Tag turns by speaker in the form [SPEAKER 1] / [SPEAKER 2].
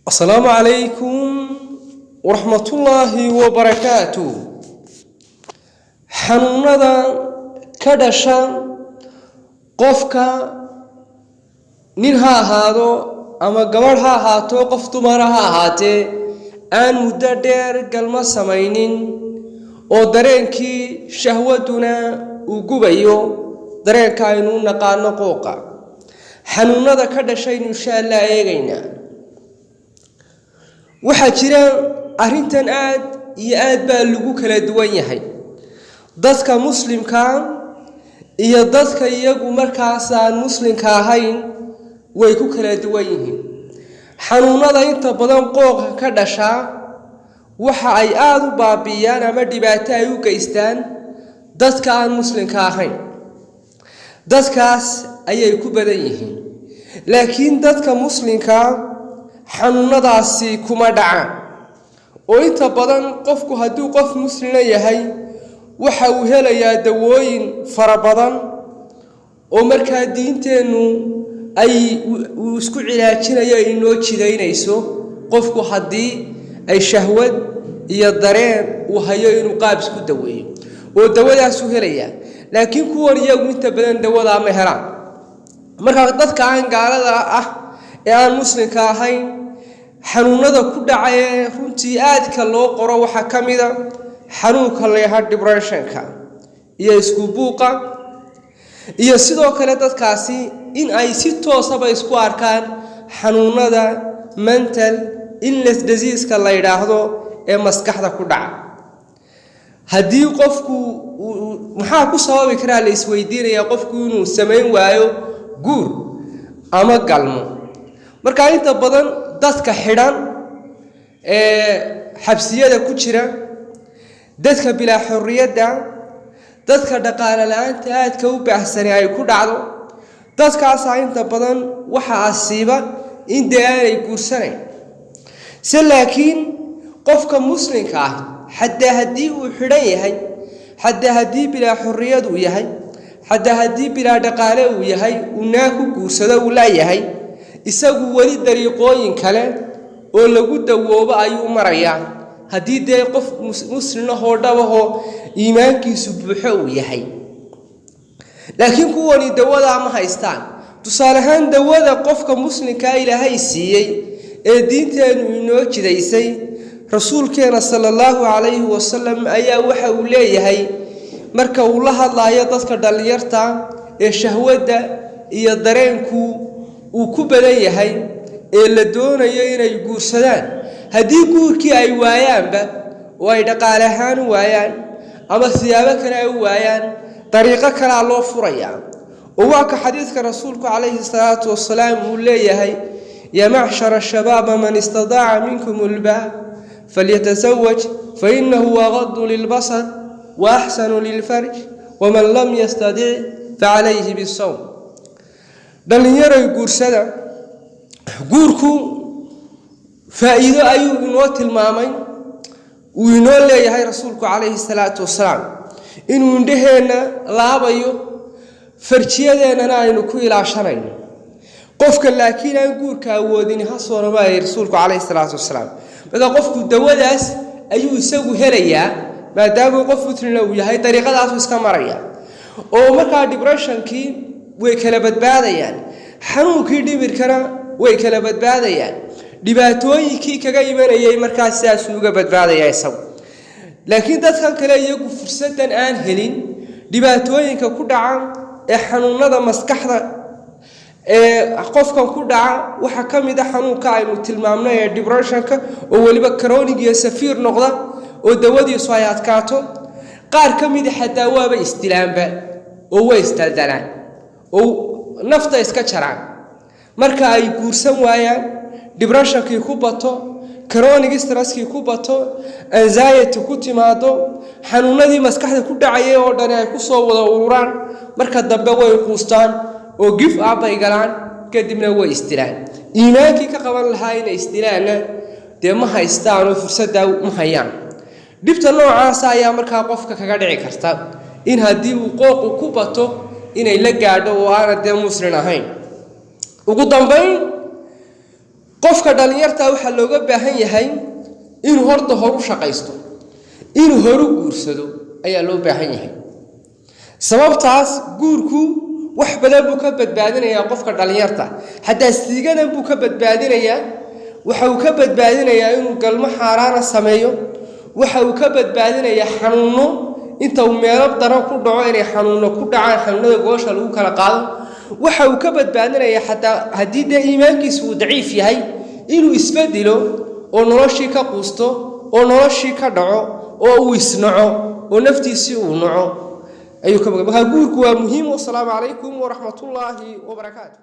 [SPEAKER 1] السلام عليكم ورحمة الله وبركاته. حنوندا كدشا قفكا نينها هادو أما قبرها هاتو قفتو مرها هاتي أن مددر قلما سمينين أو درينكي شهوتنا وقبيو درينكا ينو نقال نقوقا حنوندا كدشا إن شاء الله إيغينا waxaa jira arintan aad iyo aad baa lagu kala duwan yahay dadka muslimka iyo dadka iyagu markaas aan muslimka ahayn way ku kala duwan yihiin xanuunada inta badan qooqa ka dhasha waxa ay aad u baabiyaan ama dhibaato ay u geystaan dadka aan muslimka ahayn dadkaas ayay ku badan yihiin laakiin dadka muslimka xanuunadaasi kuma dhacaan oo inta badan qofku hadduu qof muslim yahay waxa uu helayaa dawooyin fara badan oo markaa diinteenu ay isku cilaajinayo inoo jidaynayso qofku haddii ay shahwad iyo dareen uu hayo inuu qaab isku daweeyo oo dawadaas uu helayaa laakiin kuwan iyagu inta badan dawada ma helaan marka dadka aan gaalada ah ee aan muslimka ahayn xanuunada ku dhacay runtii aadka loo qoro waxa kamida xanuunka leeyahay depressionka iyo isku buuqa iyo sidoo kale dadkaasi in ay si toos ah isku arkaan xanuunada mental illness disease ka la yiraahdo ee maskaxda ku dhaca hadii qofku maxaa ku sababi kara la isweydiinaya qofku inuu sameyn waayo guur ama galmo marka inta badan dadka xidhan xabsiyada ku jira dadka bila xorriyada dadka dhaqaale la'aanta aadka u baahsan ay ku dhacdo dadkaas inta badan waxa asiiba in ay guursanay laakiin qofka muslimka ah hadii uu xidhan yahay hadii bila xorriyad uu yahay hadii bila dhaqaale uu yahay uu ku guursado uu la yahay isagu wali dariiqooyin kale oo lagu dawoobo ayuu marayaa hadii day qof muslim ah oo dhabaho iimaankiisu buuxo uu yahay laakiin kuwani dawada ma haystaan tusaale ahaan dawada qofka muslimka Ilaahay siiyay ee diinteenu inoo jidaysay rasuulkeena sallallahu alayhi wasallam ayaa waxa uu leeyahay marka uu la hadlayo dadka dhalinyarta ee shahwada iyo dareenku uu ku badan yahay ee la doonayo inay guursadaan hadii guurkii ay waayaanba oo ay dhaqaale ahaan waayaan ama siyaabo kale ay waayaan dariiqo kale loo furayaa oo waa ka xadiiska rasuulku calayhi salaatu wasalaam uu leeyahay ya ma'shara ash-shabab man istada'a minkum al-ba'a falyatazawwaj fa innahu aghaddu lil-basar wa ahsanu lil-farj wa man lam yastadi' fa alayhi bis-sawm dhalinyaro guursada guurku faa'iido ayuu inoo tilmaamay uu inoo leeyahay rasuulku calayhi salaatu wasalaam inuu indhaheena laabayo farjiyadeena aynu ku ilaashanayno qofka laakiin aan guurka awoodin ha soo rabaayay rasuulku calayhi salaatu wasalaam bada qofku dawadaas ayuu isagu helayaa maadaama qof muslin uu yahay dariiqadaas iska maraya oo marka depressionkii way kala badbaadayaan xanuunkii dhimirkana way kala badbaadayaan dhibaatooyinkii kaga imanayay markaas sidaas uga badbaadaya isagu laakiin dadka kale iyagu fursadan aan helin dhibaatooyinka ku dhaca ee xanuunada maskaxda ee qofkan ku dhaca waxa kamid ah xanuunka aynu tilmaamnay ee depressionka oo waliba chronic iyo severe noqda oo dawadiisu ay adkaato qaar kamid ah xataa waaba istilaamba oo way istaldalaan oo nafta iska jaraan marka ay guursan waayaan depressionkii ku bato chronic stresskii ku bato anxiety ku timaado xanuunadii maskaxda ku dhacay oo dhan ay ku soo wada ururaan marka dambe way quustaan oo give up ay galaan kadibna way istilaan iimaankii ka qaban lahaa inay istilaana dee ma haystaan oo fursad ma hayaan dibta noocaas ayaa marka qofka kaga dhici karta in hadii uu qooq ku bato inay la gaadho oo aan dee muslim ahayn ugu dambeyn qofka dhalinyarta waxa looga baahan yahay inuu horta horu shaqaysto inuu horu guursado ayaa loo baahan yahay sababtaas guurku wax badan buu ka badbaadinayaa qofka dhalinyarta hadaa siigadan buu ka badbaadinayaa waxa uu ka badbaadinayaa inuu galmo xaaraana sameeyo waxa uu ka badbaadinayaa xanuuno inta uu meel daran ku dhaco inay xanuuno ku dhacaan xanuunada goosha lagu kala qaado waxa uu ka badbaadinayaa hadaa hadii iimaankiisu uu daciif yahay inuu isbedelo oo noloshii ka quusto oo noloshii ka dhaco oo uu isnaco oo naftiisii uu naco ayuu ka badbaadinayaa guurku waa muhiim. Wassalaamu calaykum wa rahmatullaahi wa barakaatuh.